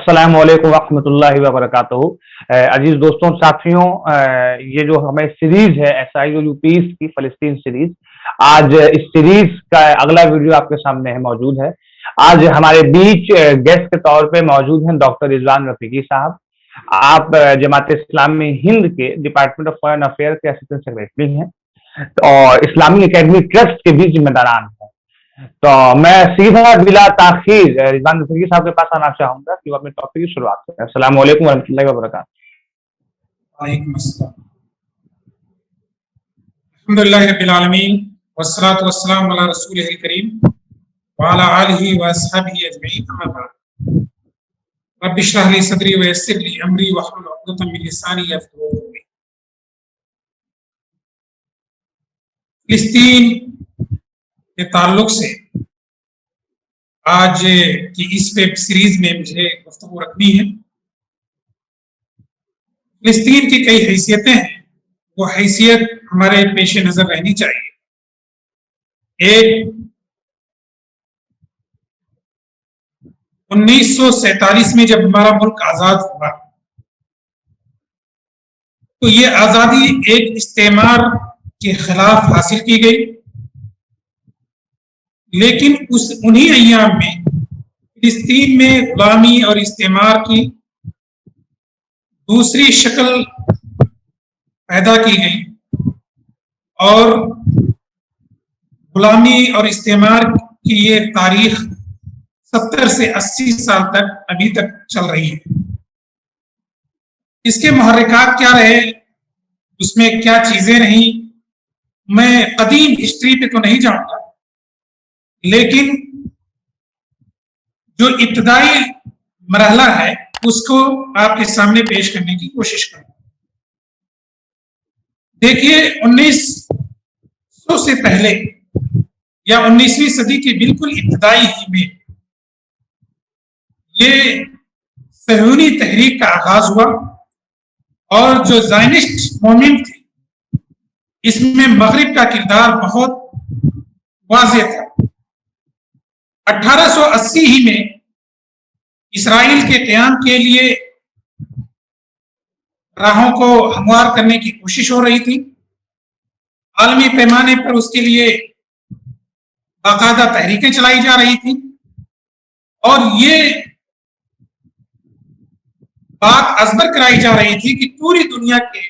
अस्सलाम वालेकुम रहमतुल्लाहि व बरकातहू। अजीज दोस्तों, साथियों, ये जो हमें सीरीज है SIOU पीस की फलस्तीन सीरीज, आज इस सीरीज का अगला वीडियो आपके सामने है मौजूद है। आज हमारे बीच गेस्ट के तौर पे मौजूद हैं डॉक्टर रिजवान रफीकी साहब। आप जमात इस्लामी हिंद के डिपार्टमेंट ऑफ फॉरेन अफेयर के असिस्टेंट सेक्रेटरी हैं और इस्लामी एकेडमी ट्रस्ट के भी जिम्मेदारान हैं। तो मैं सीधा बिला ताखीर रिजवान रफीकी साहब के पास आना चाहूंगा कि वो अपने टॉपिक की शुरुआत करें। अस्सलाम वालेकुम रहमतुल्लाहि व बरकातहू। वालेकुम अस्सलाम। अल्हम्दुलिल्लाहि रब्बिल आलमीन वस्सलातु वस्सलामु अला रसूलिहिल करीम व अला आलिहि व अस्हाबिहि अजमईन, अम्मा बाद। रब्बि इश्रह ली सदरी व यस्सिर ली अमरी वहलुल उक़दतम मिन लिसानी यफ़क़हू क़ौली। फिलिस्तीन के ताल्लुक से आज की इस वेब सीरीज में मुझे गुफ्तगू रखनी है। फिलिस्तीन की कई हैसियतें हैं, वो हैसियत हमारे पेश नजर रहनी चाहिए। एक, 1947 में जब हमारा मुल्क आजाद हुआ तो ये आजादी एक इस्तेमार के खिलाफ हासिल की गई, लेकिन उन्हीं अय्याम में फिलिस्तीन में गुलामी और इस्तेमार की दूसरी शक्ल पैदा की गई और गुलामी और इस्तेमार की ये तारीख 70 से 80 साल तक अभी तक चल रही है। इसके मुहर्रिकात क्या रहे, उसमें क्या चीजें रहीं, मैं कदीम हिस्ट्री पे तो नहीं जाऊंगा, लेकिन जो इब्तदाई मरहला है उसको आपके सामने पेश करने की कोशिश करूंगा। देखिए, 1900 से पहले या 19वीं सदी की बिल्कुल इब्तदाई ही में ये सहूनी तहरीक का आगाज हुआ और जो ज़ायनिस्ट मूवमेंट थी इसमें मगरिब का किरदार बहुत वाज़ेह था। 1880 ही में इसराइल के क़याम के लिए राहों को हमवार करने की कोशिश हो रही थी। आलमी पैमाने पर उसके लिए बाकायदा तहरीकें चलाई जा रही थी और ये बात अजबर कराई जा रही थी कि पूरी दुनिया के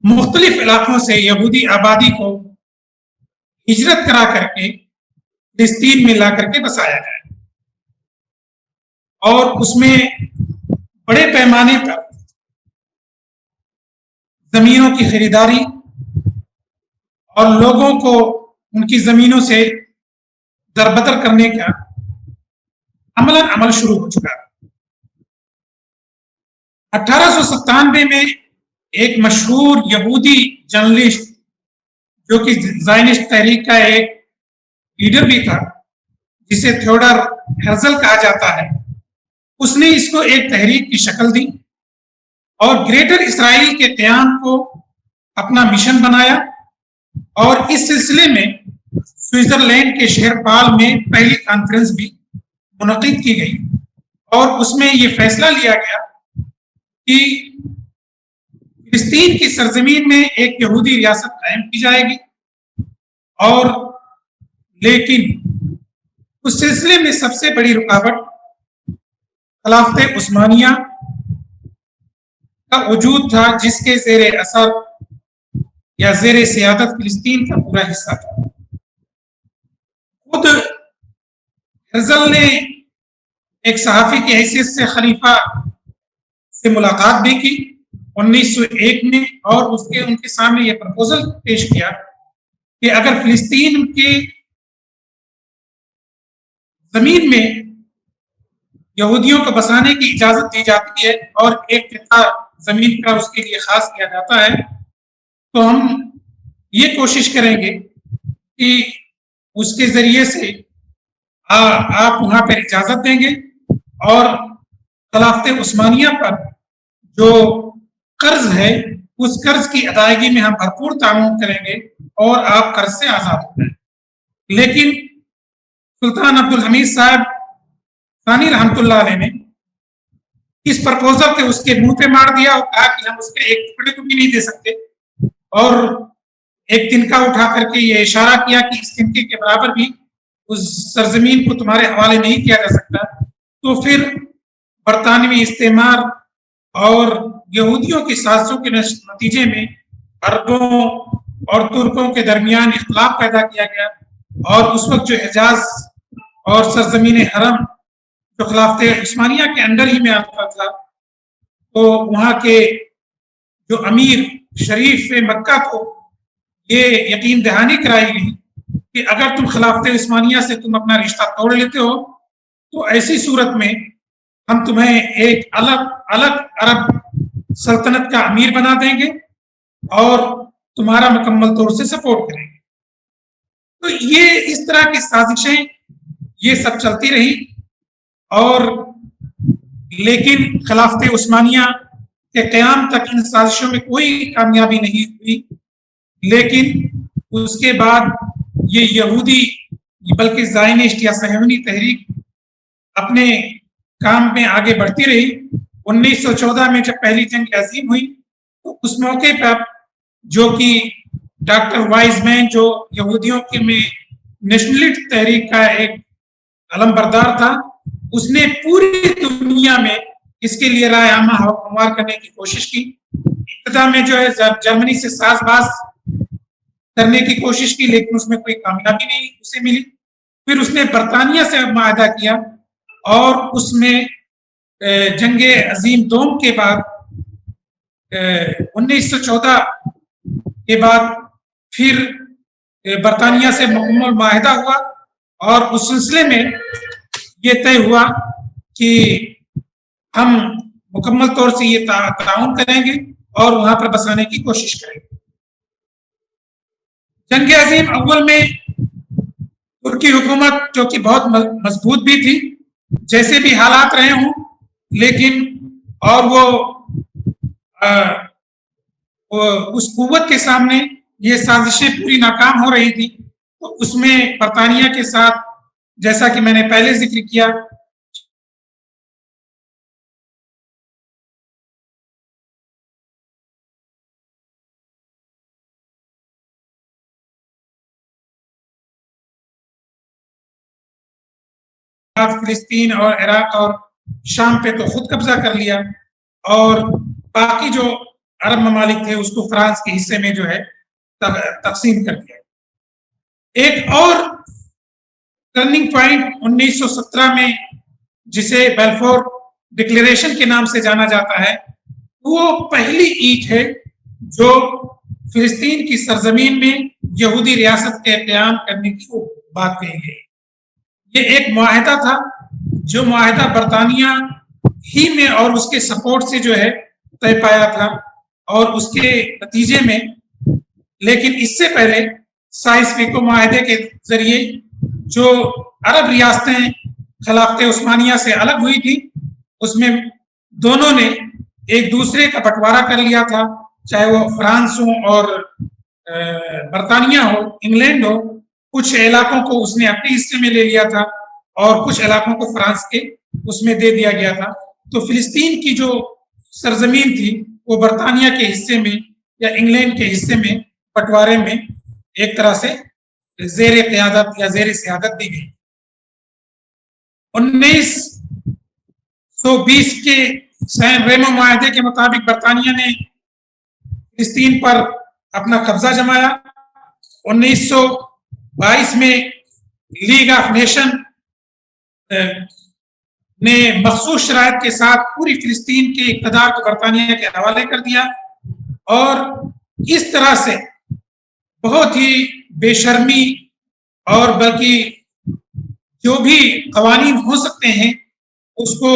मुख्तलिफ इलाकों से यहूदी आबादी को हिजरत करा करके फिलिस्तीन में ला करके बसाया जाए और उसमें बड़े पैमाने पर जमीनों की खरीदारी और लोगों को उनकी जमीनों से दरबदर करने का अमल शुरू हो चुका है। 1897 में एक मशहूर यहूदी जर्नलिस्ट जो कि ज़ायनिस्ट तहरीक का एक लीडर भी था, जिसे थियोडर हेrzl कहा जाता है, उसने इसको एक तहरीक की शक्ल दी और ग्रेटर इसराइल के क़याम को अपना मिशन बनाया और इस सिलसिले में स्विट्जरलैंड के शहर बाल में पहली कॉन्फ्रेंस भी मुनक़िद की गई और उसमें ये फैसला लिया गया कि फिलिस्तीन की सरजमीन में एक यहूदी रियासत कायम की जाएगी और लेकिन उस सिलसिले में सबसे बड़ी रुकावट खिलाफत उस्मानिया का वजूद था, जिसके ज़ेरे असर या ज़ेरे सियादत फिलिस्तीन का पूरा हिस्सा था। खुद हेrzl ने एक सहाफ़ी की हैसियत से खलीफा से मुलाकात भी की 1901 में और उनके सामने यह प्रपोजल पेश किया कि अगर फिलिस्तीन के जमीन में यहूदियों को बसाने की इजाजत दी जाती है और एक किता जमीन का उसके लिए खास किया जाता है, तो हम ये कोशिश करेंगे कि उसके जरिए से आप वहां पर इजाजत देंगे और खिलाफत उस्मानिया पर जो कर्ज है उस कर्ज की अदायगी में हम भरपूर ताउन करेंगे और आप कर्ज से आजाद हो जाए। लेकिन सुल्तान अब्दुल हमीद साहब सानी रहमतुल्लाह अलैह ने इस प्रपोजल थे उसके मुंह पे मार दिया और कहा कि हम उसके एक टुकड़े को भी नहीं दे सकते, और एक तिनका उठा करके ये इशारा किया कि इस तिनके के बराबर भी उस सरजमीन को तुम्हारे हवाले नहीं किया जा सकता। तो फिर बरतानवी इस्तेमार और यहूदियों की साजिशों के नतीजे में अरबों और तुर्कों के दरमियान इख्तिलाफ पैदा किया गया, और उस वक्त जो हिजाज और सरजमीन हरम जो खिलाफत उस्मानिया के अंडर ही में आता था, तो वहाँ के जो अमीर शरीफ मक्का को ये यकीन दहानी कराई गई कि अगर तुम खिलाफत उस्मानिया से तुम अपना रिश्ता तोड़ लेते हो तो ऐसी सूरत में हम तुम्हें एक अलग अलग अरब सल्तनत का अमीर बना देंगे और तुम्हारा मुकम्मल तौर से सपोर्ट करेंगे। तो ये इस तरह की साजिशें ये सब चलती रही, और लेकिन खिलाफत उस्मानिया के क़याम तक इन साजिशों में कोई कामयाबी नहीं हुई। लेकिन उसके बाद ये यहूदी बल्कि ज़ायनिस्ट या सहयूनी तहरीक अपने काम में आगे बढ़ती रही। 1914 में जब पहली जंग अज़ीम हुई तो उस मौके पर जो कि डॉक्टर वाइजमैन जो यहूदियों के में नेशनलिस्ट तहरीक का एक अलमबरदार था, उसने पूरी दुनिया में इसके लिए राय आमा हमवार करने की कोशिश की। इब्तिदा में जो है जर्मनी से साज़बाज़ करने की कोशिश की, लेकिन उसमें कोई कामयाबी नहीं उसे मिली। फिर उसने बरतानिया से मुआहदा किया और उसमें जंगे अजीम दोम के बाद 1914 के बाद फिर बरतानिया से मुकम्मल मुआहदा हुआ, और उस सिलसिले में ये तय हुआ कि हम मुकम्मल तौर से ये ताउन करेंगे और वहां पर बसाने की कोशिश करेंगे। जंग अजीम अव्वल में तुर्की हुकूमत जो कि बहुत मजबूत भी थी, जैसे भी हालात रहे हों, लेकिन और वो उस कुव्वत के सामने ये साजिशें पूरी नाकाम हो रही थी। तो उसमें बरतानिया के साथ, जैसा कि मैंने पहले जिक्र किया, फिलिस्तीन और इराक और शाम पे तो खुद कब्जा कर लिया, और बाकी जो अरब ममालिक थे उसको फ्रांस के हिस्से में जो है तकसीम कर दिया। एक और टर्निंग पॉइंट 1917 में, जिसे बेल्फोर डिक्लेरेशन के नाम से जाना जाता है, वो पहली ईंट है जो फिलिस्तीन की सरजमीन में यहूदी रियासत के क़याम करने की बात कही गई। ये एक मुआहदा था जो मुआहदा बरतानिया ही में और उसके सपोर्ट से जो है तय पाया था, और उसके नतीजे में, लेकिन इससे पहले साइस-पीको मुआहदे के जरिए जो अरब रियासतें खिलाफत उस्मानिया से अलग हुई थी, उसमें दोनों ने एक दूसरे का बंटवारा कर लिया था, चाहे वो फ्रांस हो और बरतानिया हो, इंग्लैंड हो। कुछ इलाकों को उसने अपने हिस्से में ले लिया था और कुछ इलाकों को फ्रांस के उसमें दे दिया गया था। तो फिलिस्तीन की जो सरजमीन थी वो बरतानिया के हिस्से में या इंग्लैंड के हिस्से में बंटवारे में एक तरह से ज़ेर क़यादत या ज़ेर सियादत दी गई। 1920 के सैन रेमो मुआहदे के मुताबिक बरतानिया ने फिलिस्तीन पर अपना कब्जा जमाया। 1922 में लीग ऑफ नेशन ने मखसूस शराइत के साथ पूरी फिलिस्तीन के इक़्तिदार को बरतानिया के हवाले कर दिया, और इस तरह से बहुत ही बेशर्मी और बल्कि जो भी कवानीन हो सकते हैं उसको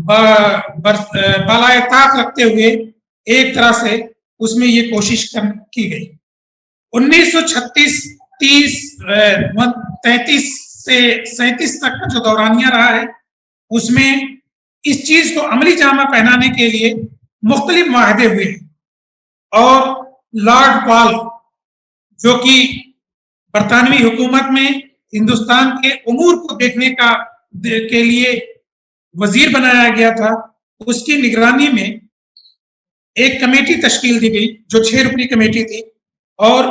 बालाए ताक रखते हुए एक तरह से उसमें ये कोशिश की गई। 1936, 33 से 37 तक का जो दौरानिया रहा है, उसमें इस चीज को अमली जामा पहनाने के लिए मुख्तलिफ मुआहदे हुए, और लॉर्ड पॉल जो कि बरतानवी हुकूमत में हिंदुस्तान के उमूर को देखने के लिए वजीर बनाया गया था, اس کی نگرانی میں ایک کمیٹی تشکیل دی گئی جو 6 رکنی کمیٹی تھی، اور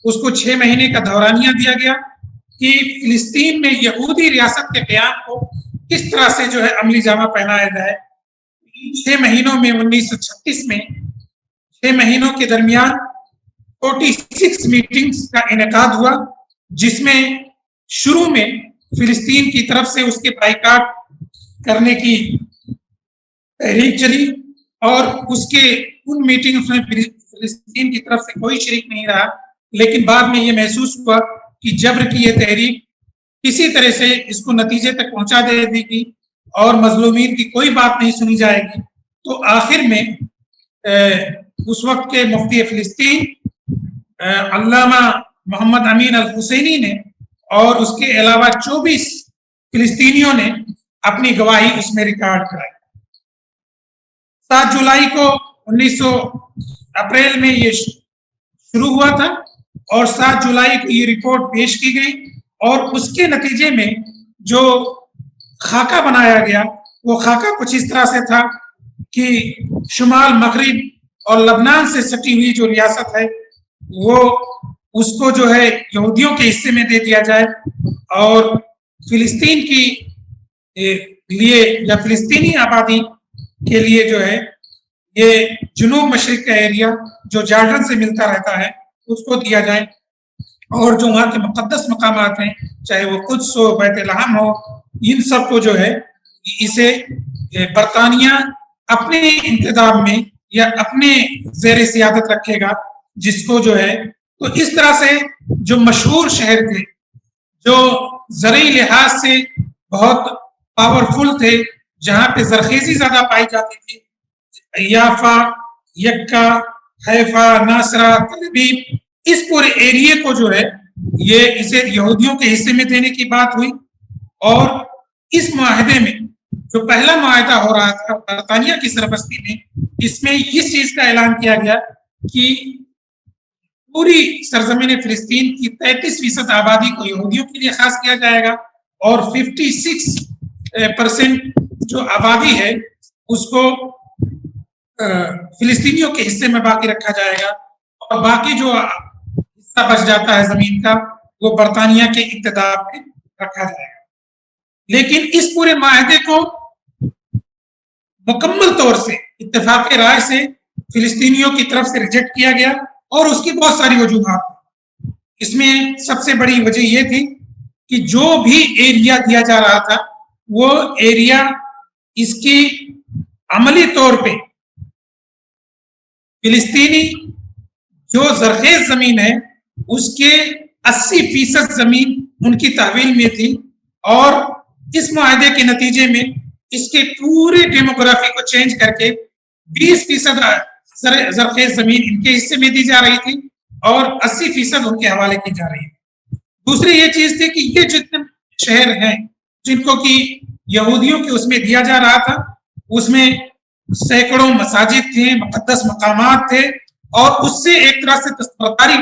اس کو 6 مہینے کا دورانیہ دیا گیا کہ فلسطین میں یہودی ریاست کے قیام کو کس طرح سے جو ہے عملی جامہ پہنایا جائے۔ 6 مہینوں میں 1936 میں 6 مہینوں کے درمیان 46 میٹنگز کا انعقاد ہوا، جس میں شروع میں فلسطین کی طرف سے اس کے بائیکاٹ کرنے کی تحریک چلی، اور اس کے ان میٹنگز میں فلسطین کی طرف سے کوئی شریک نہیں رہا، لیکن بعد میں یہ محسوس ہوا کہ جبر کی یہ تحریک کسی طرح سے اس کو نتیجے تک پہنچا دے گی اور مظلومین کی کوئی بات نہیں سنی جائے گی، تو آخر میں اس وقت کے مفتی فلسطین علامہ محمد امین الحسینی نے اور اس کے علاوہ 24 فلسطینیوں نے اپنی گواہی اس میں ریکارڈ کرائی۔ 7 جولائی کو 1900 اپریل میں یہ شروع ہوا تھا، اور 7 جولائی کو یہ رپورٹ پیش کی گئی، اور اس کے نتیجے میں جو خاکہ بنایا گیا وہ خاکہ کچھ اس طرح سے تھا کہ شمال مغرب اور لبنان سے سٹی ہوئی جو ریاست ہے وہ اس کو جو ہے یہودیوں کے حصے میں دے دیا جائے، اور فلسطین کی لیے یا فلسطینی آبادی کے لیے جو ہے یہ جنوب مشرق کا ایریا جو جارڈن سے ملتا رہتا ہے اس کو دیا جائے، اور جو وہاں کے مقدس مقامات ہیں چاہے وہ قدس ہو، بیت لحم ہو، ان سب کو جو ہے اسے برطانیہ اپنے انتظام میں یا اپنے زیر سیادت رکھے گا، جس کو جو ہے تو اس طرح سے جو مشہور شہر تھے جو زرعی لحاظ سے بہت پاورفل تھے، جہاں پہ زرخیزی زیادہ پائی جاتی تھی، یافا، یکا، حیفا، ناصرہ، تل ابیب، اس پورے ایریے کو جو ہے یہ اسے یہودیوں کے حصے میں دینے کی بات ہوئی، اور اس معاہدے میں جو پہلا معاہدہ ہو رہا تھا برطانیہ کی سرپرستی میں، اس میں اس چیز کا اعلان کیا گیا کہ پوری سرزمین فلسطین کی 33% آبادی کو یہودیوں کے لیے خاص کیا جائے گا، اور 56% جو آبادی ہے اس کو فلسطینیوں کے حصے میں باقی رکھا جائے گا، اور باقی جو حصہ بچ جاتا ہے زمین کا وہ برطانیہ کے اقتدار میں رکھا جائے گا۔ لیکن اس پورے معاہدے کو مکمل طور سے اتفاق رائے سے فلسطینیوں کی طرف سے ریجیکٹ کیا گیا، اور اس کی بہت ساری وجوہات۔ اس میں سب سے بڑی وجہ یہ تھی کہ جو بھی ایریا دیا جا رہا تھا وہ ایریا اس کی عملی طور پہ فلسطینی جو زرخیز زمین ہے اس کے 80% زمین ان کی تحویل میں تھی، اور اس معاہدے کے نتیجے میں اس کے پورے ڈیموگرافی کو چینج کر کے 20% زرخیز زمین ان کے حصے میں دی جا رہی تھی اور 80% ان کے حوالے کی جا رہی ہے۔ دوسری یہ چیز تھی کہ یہ جتنے شہر ہیں جن کو کہ یہودیوں کے اس میں دیا جا رہا تھا، اس میں سینکڑوں مساجد تھے، مقدس مقامات تھے، اور اس سے ایک طرح سے دستبرداری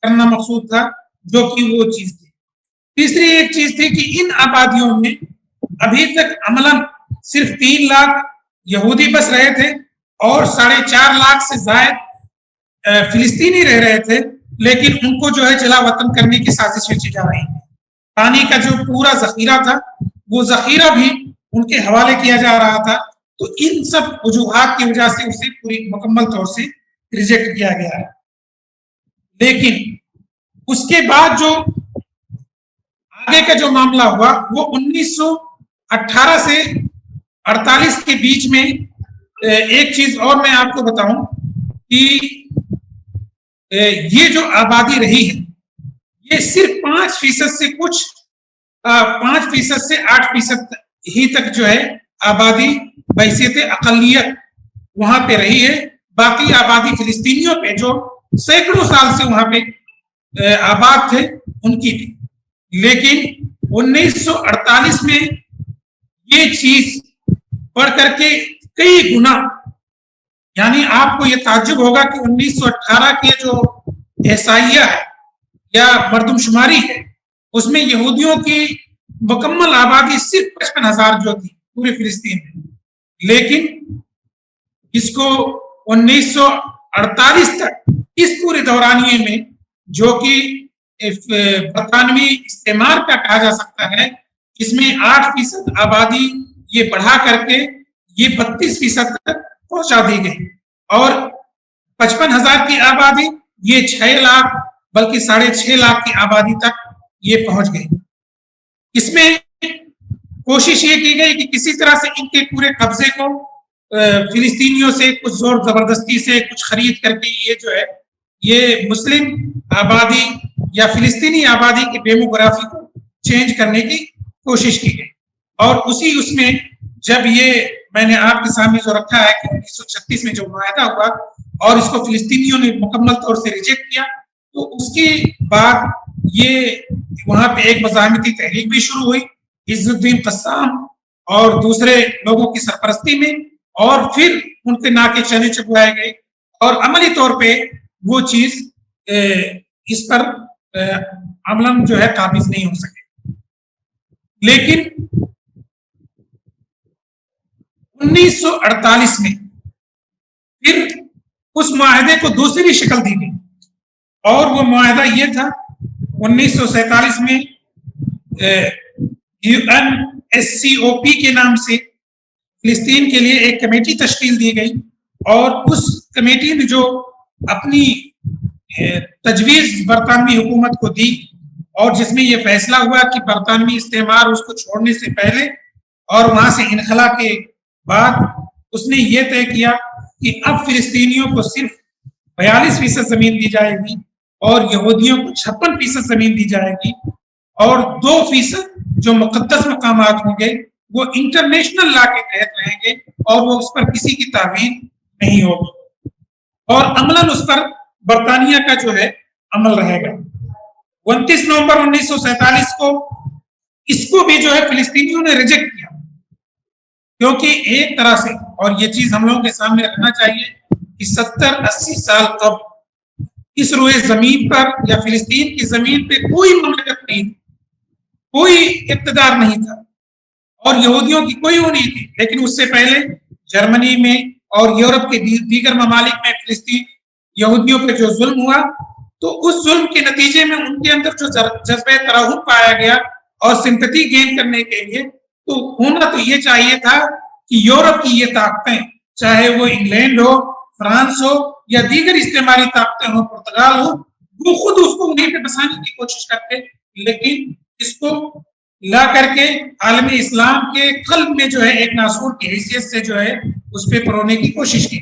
کرنا مقصود تھا، جو کہ وہ چیز تھی۔ تیسری ایک چیز تھی کہ ان آبادیوں میں ابھی تک عملاً صرف 3 لاکھ یہودی بس رہے تھے اور 4.5 لاکھ سے زائد فلسطینی رہ رہے تھے، لیکن ان کو جو ہے جلا وطن کرنے کی سازشیں کی جا رہی ہیں۔ پانی کا جو پورا ذخیرہ تھا وہ ذخیرہ بھی ان کے حوالے کیا جا رہا تھا، تو ان سب وجوہات کی وجہ سے اسے پوری مکمل طور سے ریجیکٹ کیا گیا ہے۔ لیکن اس کے بعد جو آگے کا جو معاملہ ہوا وہ 1918 سے 48 کے بیچ میں ایک چیز اور میں آپ کو بتاؤں کہ یہ جو آبادی رہی ہے یہ صرف 5% سے 5% سے 8% ہی تک جو ہے آبادی بحیثیت اقلیت وہاں پہ رہی ہے۔ باقی آبادی فلسطینیوں پہ جو سینکڑوں سال سے وہاں پہ آباد تھے ان کی تھی، لیکن 1948 میں یہ چیز بڑھ کر کے کئی گنا، یعنی آپ کو یہ تعجب ہوگا کہ 1918 کے جو احصائیہ ہے یا مردم شماری ہے اس میں یہودیوں کی مکمل آبادی صرف 55,000 جو تھی پورے فلسطین میں، لیکن اس کو 1948 تک اس پورے دورانیے میں جو کہ برطانوی استعمار کا کہا جا سکتا ہے، اس میں 8% آبادی یہ بڑھا کر کے یہ 32% تک پہنچا دی گئی، اور 55,000 کی آبادی یہ 6 لاکھ بلکہ 6.5 لاکھ کی آبادی تک یہ پہنچ گئی۔ اس میں کوشش یہ کی گئی کہ کسی طرح سے ان کے پورے قبضے کو فلسطینیوں سے کچھ زور زبردستی سے کچھ خرید کر کے یہ جو ہے یہ مسلم آبادی یا فلسطینی آبادی کی ڈیموگرافی کو چینج کرنے کی کوشش کی گئی، اور اس میں جب یہ میں نے آپ کے سامنے جو رکھا ہے کہ 1936 میں جو معاہدہ ہوا اور اس کو فلسطینیوں نے مکمل طور سے ریجیکٹ کیا، تو اس کے بعد یہ وہاں پہ ایک مزاحمتی تحریک بھی شروع ہوئی عز الدین قسام اور دوسرے لوگوں کی سرپرستی میں، اور پھر ان کے ناکے چنے چبوائے گئے، اور عملی طور پہ وہ چیز اس پر عملاً جو ہے قابض نہیں ہو سکے۔ لیکن 1948 میں پھر اس معاہدے کو دوسری شکل دی گئی، اور وہ معاہدہ یہ تھا 1947 میں UNSCOP کے نام سے فلسطین کے لیے ایک کمیٹی تشکیل دی گئی، اور اس کمیٹی نے جو اپنی تجویز برطانوی حکومت کو دی، اور جس میں یہ فیصلہ ہوا کہ برطانوی استعمار اس کو چھوڑنے سے پہلے اور وہاں سے انخلا کے بعد اس نے یہ طے کیا کہ اب فلسطینیوں کو صرف 42% زمین دی جائے گی اور یہودیوں کو 56% زمین دی جائے گی، اور 2% جو مقدس مقامات ہوں گے وہ انٹرنیشنل لا کے تحت رہیں گے اور وہ اس پر کسی کی تعویل نہیں ہوگی، اور عملاً اس پر برطانیہ کا جو ہے عمل رہے گا۔ 29 نومبر 1947 کو اس کو بھی جو ہے فلسطینیوں نے ریجیکٹ کیا، کیونکہ ایک طرح سے، اور یہ چیز ہم لوگوں کے سامنے رکھنا چاہیے کہ 70-80 سال قبل اس روئے زمین پر یا فلسطین کی زمین پہ کوئی مملکت نہیں تھی، کوئی اقتدار نہیں تھا، اور یہودیوں کی کوئی وہ نہیں تھی، لیکن اس سے پہلے جرمنی میں اور یورپ کے دیگر ممالک میں فلسطین یہودیوں پہ جو ظلم ہوا، تو اس ظلم کے نتیجے میں ان کے اندر جو جذبہ ترحم پایا گیا اور سمپیتھی گین کرنے کے لیے، تو ہونا تو یہ چاہیے تھا کہ یورپ کی یہ طاقتیں، چاہے وہ انگلینڈ ہو، فرانس ہو یا دیگر استعماری طاقتیں ہوں، پرتگال ہو، وہ خود اس کو وہیں پہ بسانے کی کوشش کرتے، لیکن اس کو لا کر کے عالم اسلام کے قلب میں جو ہے ایک ناسور کی حیثیت سے جو ہے اس پہ پرونے کی کوشش کی،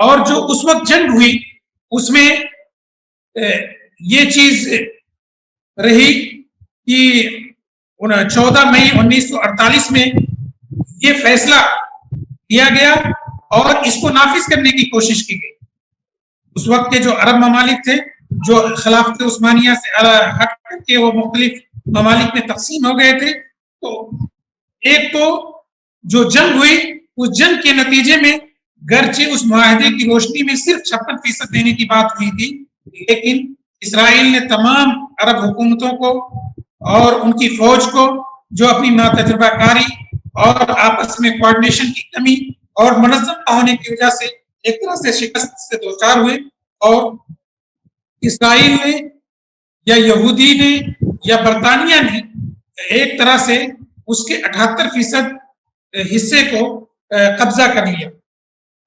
اور جو اس وقت جنگ ہوئی اس میں یہ چیز رہی کہ 14 مئی 1948 میں یہ فیصلہ کیا گیا اور اس کو نافذ کرنے کی کوشش کی گئی۔ اس وقت کے جو عرب ممالک تھے جو خلافت عثمانیہ سے ہٹ کر کے وہ مختلف ممالک میں تقسیم ہو گئے تھے، تو ایک تو جو جنگ ہوئی اس جنگ کے نتیجے میں گرچہ اس معاہدے کی روشنی میں صرف 56% دینے کی بات ہوئی تھی، لیکن اسرائیل نے تمام عرب حکومتوں کو اور ان کی فوج کو جو اپنی ناتجربہ کاری اور آپس میں کوآرڈینیشن کی کمی اور منظم نہ ہونے کی وجہ سے ایک طرح سے شکست سے دوچار ہوئے، اور اسرائیل نے یا یہودی نے یا برطانیہ نے ایک طرح سے اس کے 78% حصے کو قبضہ کر لیا،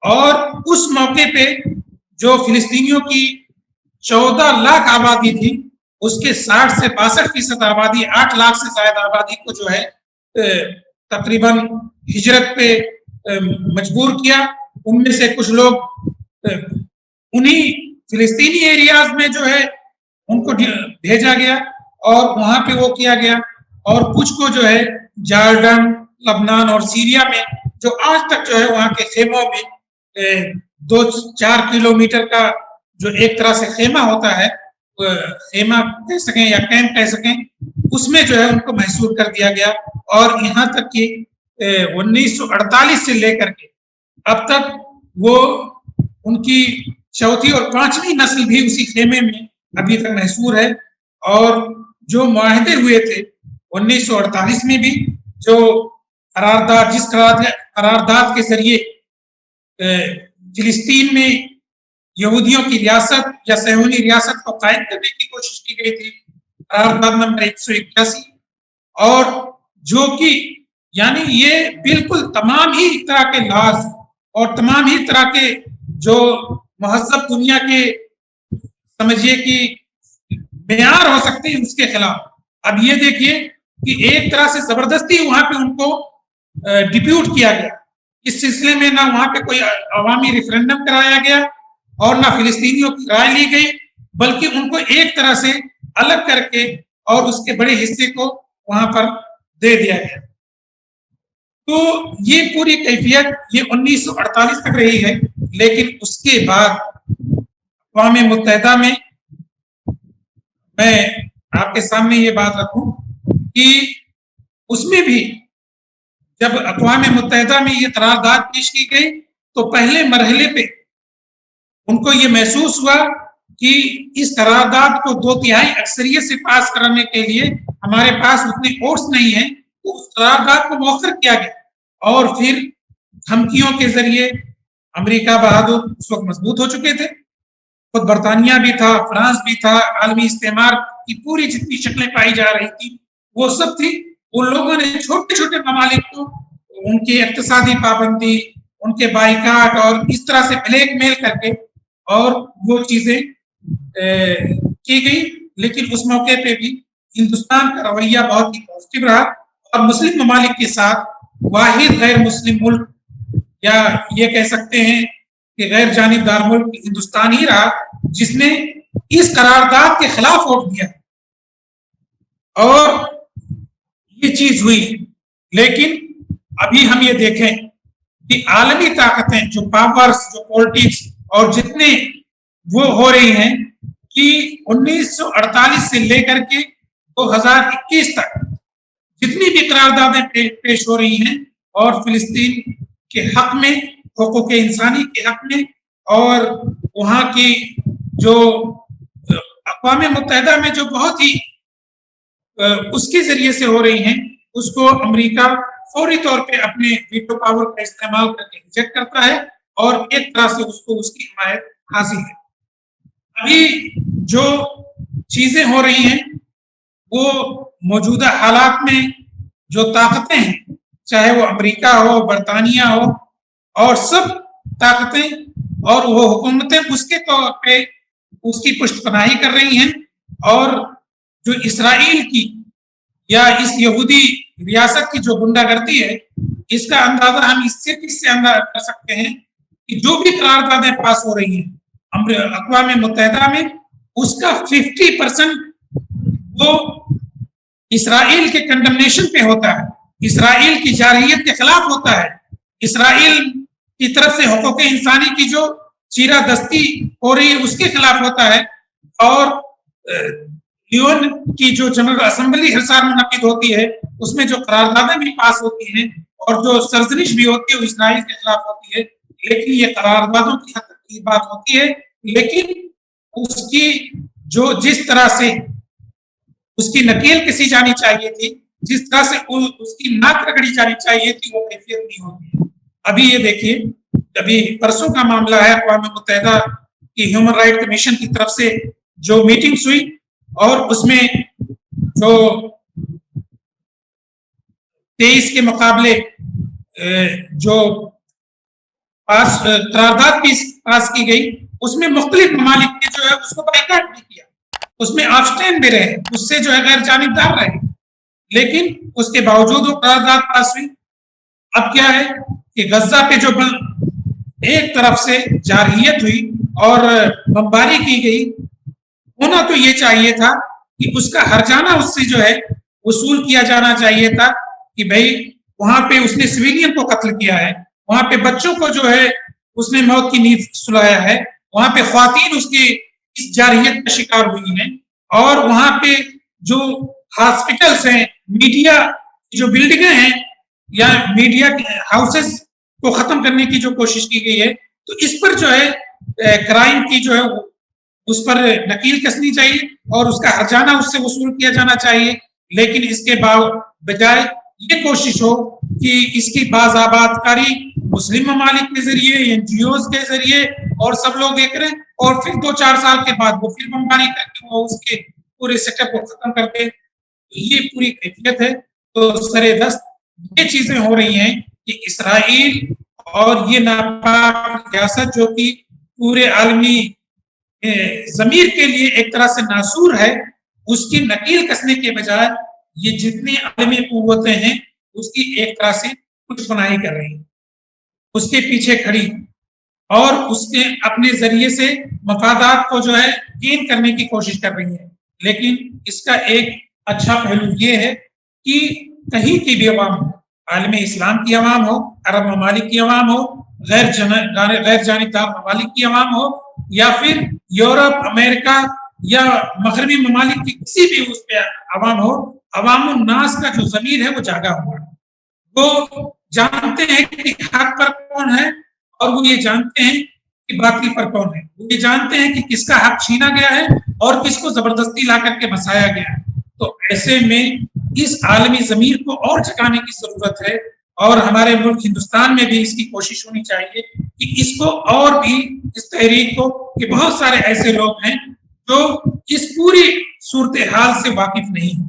اور اس موقع پہ جو فلسطینیوں کی 14 لاکھ آبادی تھی اس کے 60 سے 62% آبادی، 8 لاکھ سے زائد آبادی کو جو ہے تقریباً ہجرت پہ مجبور کیا۔ ان میں سے کچھ لوگ انہی فلسطینی ایریاز میں جو ہے ان کو بھیجا گیا اور وہاں پہ وہ کیا گیا، اور کچھ کو جو ہے جارڈن، لبنان اور سیریا میں جو آج تک جو ہے وہاں کے خیموں میں 2-4 کلومیٹر کا جو ایک طرح سے خیمہ ہوتا ہے، خیمہ کہہ سکیں یا کیمپ کہہ سکیں، اس میں جو ہے ان کو محصور کر دیا گیا، اور یہاں تک کہ 1948 سے لے کر کے اب تک وہ ان کی 4تھی اور 5ویں نسل بھی اسی خیمے میں ابھی تک محصور ہے۔ اور جو معاہدے ہوئے تھے 1948 میں بھی، جو قرارداد جس قرارداد کے ذریعے फिलिस्तीन में यहूदियों की रियासत या सहूनी रियासत को कायम करने की कोशिश की गई थी, करारदाद नंबर 181, और जो कि यानी ये बिल्कुल तमाम ही तरह के लॉज और तमाम ही तरह के जो महज़ब दुनिया के समझिए कि मेयार हो सकते हैं उसके खिलाफ। अब ये देखिए कि एक तरह से जबरदस्ती वहां पे उनको डिप्यूट किया गया। इस सिलसिले में ना वहां पे कोई अवामी रेफरेंडम कराया गया और ना फिलिस्तीनियों की राय ली गई, बल्कि उनको एक तरह से अलग करके और उसके बड़े हिस्से को वहां पर दे दिया गया। तो ये पूरी कैफियत ये 1948 तक रही है, लेकिन उसके बाद अक़वाम मुत्तहिदा में मैं आपके सामने ये बात रखूं कि उसमें भी जब अक़वाम मुत्तहिदा में ये करारदाद पेश की गई तो पहले मरहले पे उनको ये महसूस हुआ कि इस करारदाद को 2/3 अक्सरियत से पास करने के लिए हमारे पास उतने वोट्स नहीं है, तो उस करारदाद को मौखर किया गया और फिर धमकियों के जरिए अमेरिका बहादुर उस वक्त मजबूत हो चुके थे, खुद बरतानिया भी था, फ्रांस भी था, आलमी इस्तेमार की पूरी जितनी शक्लें पाई जा रही थी वो सब थी। उन लोगों ने छोटे छोटे ममालिक को उनकी इक्तिसादी पाबंदी, उनके बाइकाट और इस तरह से ब्लैकमेल करके और वो चीजें की गई। लेकिन उस मौके पे भी हिंदुस्तान का रवैया बहुत ही पॉजिटिव रहा और मुस्लिम ममालिक के साथ वाहिद गैर मुस्लिम मुल्क या ये कह सकते हैं कि गैर जानिबदार मुल्क हिंदुस्तान ही रहा जिसने इस करारदाद के खिलाफ वोट दिया और ये चीज हुई। लेकिन अभी हम ये देखें कि आलमी ताकतें जो पावर्स, जो पॉलिटिक्स और जितने वो हो रही हैं कि 1948 से लेकर के 2021 तक जितनी भी करारदादें पेश हो रही हैं और फिलिस्तीन के हक में, हुकूक इंसानी के हक में और वहाँ की जो अक़वाम मुत्तहिदा में जो बहुत ही उसके जरिए से हो रही हैं, उसको अमेरिका फौरी तौर पे अपने वीटो पावर का इस्तेमाल करके रिजेक्ट करता है और एक तरह से उसको उसकी हिमायत हासिल है। अभी जो चीजें हो रही हैं वो मौजूदा हालात में जो ताकतें हैं, चाहे वो अमेरिका हो, बरतानिया हो और सब ताकतें और वो हुकूमतें उसके तौर पे उसकी पुष्टपनाही कर रही हैं और जो इसराइल की या इस यहूदी रियासत की जो गुंडागर्दी है, इसका अंदाजा हम इससे किससे अंदाजा कर सकते हैं कि जो भी करारदादें पास हो रही हैं अक़वाम मुत्तहिदा में, उसका 50% वो इसराइल के कंडमनेशन पे होता है, इसराइल की जारहियत के खिलाफ होता है, इसराइल की तरफ से हुकूक इंसानी की जो चीरादस्ती हो रही है उसके खिलाफ होता है और यूएन की जो जनरल असेंबली हर साल मुनक्किद होती है उसमें जो करारदादें भी पास होती हैं और जो सरजनिश भी होती है वो इसराइल के खिलाफ होती है। लेकिन ये करारदादों की हद तक की बात होती है, लेकिन उसकी जो जिस तरह से उसकी नकेल कसी जानी चाहिए थी, जिस तरह से उसकी नाक रगड़ी जानी चाहिए थी, वो कैफियत नहीं होती है। अभी ये देखिए, अभी परसों का मामला है, अक़वाम मुत्तहिदा की ह्यूमन राइट कमीशन की तरफ से जो मीटिंग्स हुई और उसमें जो 23 के मुकाबले जो करारदाद पास की गई उसमें मुख्तलिफ ममालिक ने जो है उसको बाइकाट भी किया, उसमें ऑब्स्टेन भी रहे, उससे जो है गैर जानिबदार रहे, लेकिन उसके बावजूद वो करारदाद पास हुई। अब क्या है कि गजा पे जो एक तरफ से जारहियत हुई और बमबारी की गई, होना तो ये चाहिए था कि उसका हर्जाना उससे जो है वसूल किया जाना चाहिए था कि भाई वहां पे उसने सिविलियन को कत्ल किया है, वहां पे बच्चों को जो है उसने मौत की नींद सुलाया है, वहां पे ख्वातीन उसकी इस जारहियत का शिकार हुई हैं और वहां पे जो हॉस्पिटल्स हैं, मीडिया जो बिल्डिंगें हैं या मीडिया हाउसेस को खत्म करने की जो कोशिश की गई है, तो इस पर जो है क्राइम की जो है उस पर नकील कसनी चाहिए और उसका हर्जाना उससे वसूल किया जाना चाहिए। लेकिन इसके बजाय ये कोशिश हो कि इसकी बाज़ाबातकारी मुस्लिम ममालिक के जरिए, एनजीओज के जरिए, और सब लोग देख रहे हैं, और फिर 2-4 साल के बाद वो फिर बमबारी करके वो उसके पूरे सेटअप को खत्म करते। ये पूरी कैफियत है। तो सरेदस्त ये चीजें हो रही हैं कि इसराइल और ये नापाक रियासत जो कि पूरे आलमी ज़मीर के लिए एक तरह से नासूर है, उसकी नकील कसने के बजाय ये जितनी आलमी कुव्वतें हैं उसकी एक तरह से पुष्पनाई कर रही हैं, उसके पीछे खड़ी, और उसके अपने जरिए से मफादात को जो है गेन करने की कोशिश कर रही है। लेकिन इसका एक अच्छा पहलू ये है कि कहीं की भी अवाम हो, आलम इस्लाम की अवाम हो, अरब ममालिक की अवाम हो, गैर जानिबदार ममालिक की अवाम हो, या फिर यूरोप, अमेरिका या मगरबी ममालिक की किसी भी उस पे अवाम हो, अवाम नास का जो ज़मीर है वो जागा हुआ है। वो जानते हैं कि हक पर कौन है, और वो ये जानते हैं कि बातिल पर कौन है। वो ये जानते हैं कि किसका हक छीना गया है और किसको जबरदस्ती ला करके बसाया गया है। तो ऐसे में इस आलमी ज़मीर को और जगाने की जरूरत है, और हमारे मुल्क हिंदुस्तान में भी इसकी कोशिश होनी चाहिए कि इसको और भी, इस तहरीक को, कि बहुत सारे ऐसे लोग हैं जो इस पूरी सूरत हाल से वाकिफ नहीं है।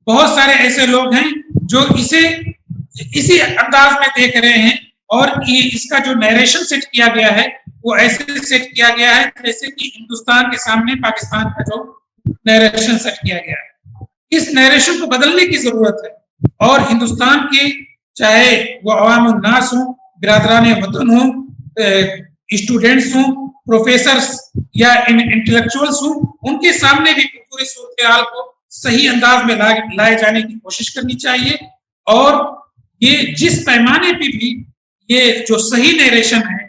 बहुत सारे ऐसे लोग हैं जो इसे इसी अंदाज में देख रहे हैं, और ये इसका जो नरेशन सेट किया गया है वो ऐसे सेट किया गया है जैसे कि हिंदुस्तान के सामने पाकिस्तान का जो नरेशन सेट किया गया है। इस नरेशन को बदलने की जरूरत है, और हिंदुस्तान के चाहे वो अवाम उन्नास हों, बिरादरान वतन हों, स्टूडेंट्स हों, प्रोफेसर्स या इंटेलेक्चुअल्स हों, उनके सामने भी पूरी सूरत हाल को सही अंदाज में लाए जाने की कोशिश करनी चाहिए। और ये जिस पैमाने पे भी ये जो सही नरेशन है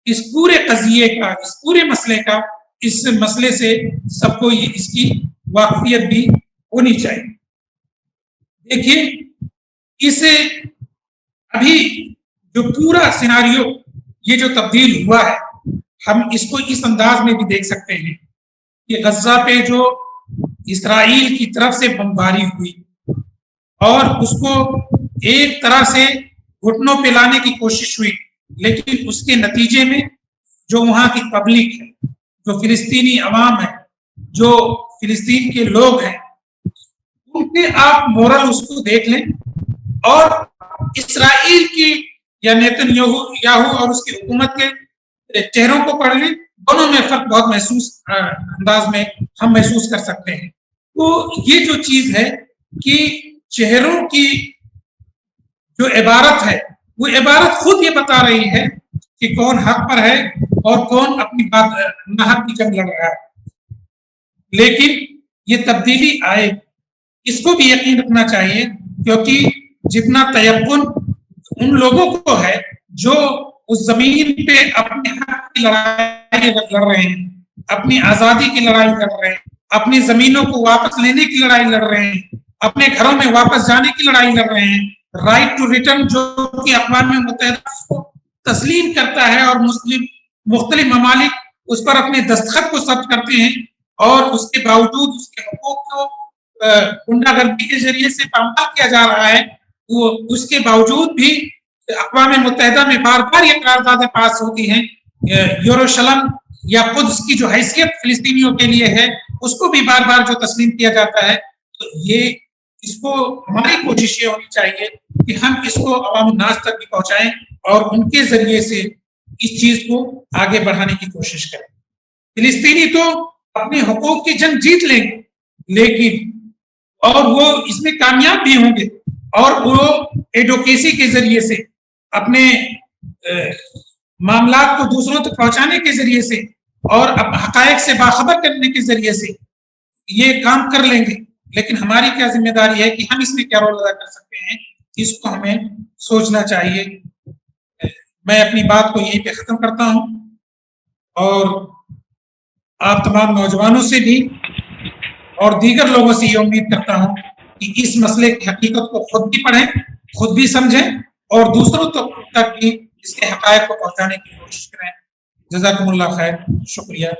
इस पूरे कज़िये का, इस पूरे मसले का, इस मसले से सबको ये इसकी वाकफियत भी होनी चाहिए। देखिए, इसे अभी जो पूरा सिनारियो ये जो तब्दील हुआ है, हम इसको इस अंदाज में भी देख सकते हैं कि गज़ा पे जो इसराइल की तरफ से बमबारी हुई और उसको एक तरह से घुटनों पे लाने की कोशिश हुई, लेकिन उसके नतीजे में जो वहाँ की पब्लिक है, जो फिलिस्तीनी अवाम है, जो फिलिस्तीन के लोग हैं, उनके आप मोरल उसको देख लें, और इसराइल की या नेतन्याहू और उसकी हुकूमत के चेहरों को पढ़ लें, दोनों में फर्क बहुत महसूस अंदाज में हम महसूस कर सकते हैं। तो ये जो चीज है कि चेहरों की जो इबारत है, वो इबारत खुद ये बता रही है कि कौन हक पर है और कौन अपनी बात नाहक की जंग लड़ रहा है। लेकिन ये तब्दीली आए, इसको भी यकीन रखना चाहिए, क्योंकि जितना तयक्कुन उन लोगों को है जो उस जमीन पे अपने हक की लड़ाई लड़ रहे हैं, अपनी आजादी की लड़ाई लड़ रहे हैं, अपनी जमीनों को वापस लेने की लड़ाई लड़ रहे हैं, अपने घरों में वापस जाने की लड़ाई लड़ रहे हैं, राइट टू रिटर्न जो कि अक़वाम मुत्तहिदा को तस्लीम करता है, और मुख्तलिफ ममालिक उस पर अपने दस्तखत को सब्त करते हैं, और उसके बावजूद उसके हकूक़ को गुंडागर्दी के जरिए से पामाल किया जा रहा है। वो उसके बावजूद भी अक़वाम मुत्तहिदा में बार बार ये करारदादें पास होती हैं। यरूशलेम या कुद्स की जो हैसियत फिलिस्तीनियों के लिए है उसको भी बार बार जो तस्लीम किया जाता है। तो ये इसको हमारी कोशिश ये होनी चाहिए कि हम इसको अवाम नास तक भी पहुंचाएं और उनके जरिए से इस चीज को आगे बढ़ाने की कोशिश करें। फिलिस्तीनी तो अपने हुकूक की जंग जीत लेंगे, लेकिन और वो इसमें कामयाब भी होंगे, और वो एडवोकेसी के जरिए से अपने मामलात को दूसरों तक पहुंचाने के जरिए से और हकायक से बाखबर करने के जरिए से ये काम कर लेंगे। लेकिन हमारी क्या जिम्मेदारी है कि हम इसमें क्या रोल अदा कर सकते हैं, इसको हमें सोचना चाहिए। मैं अपनी बात को यहीं पे खत्म करता हूं, और आप तमाम नौजवानों से भी और दीगर लोगों से ये उम्मीद करता हूं कि इस मसले की हकीकत को खुद भी पढ़ें, खुद भी समझें, और दूसरों तक भी इसके हकायक को पहुंचाने की कोशिश करें। जज़ाकुमुल्लाह खैर, शुक्रिया।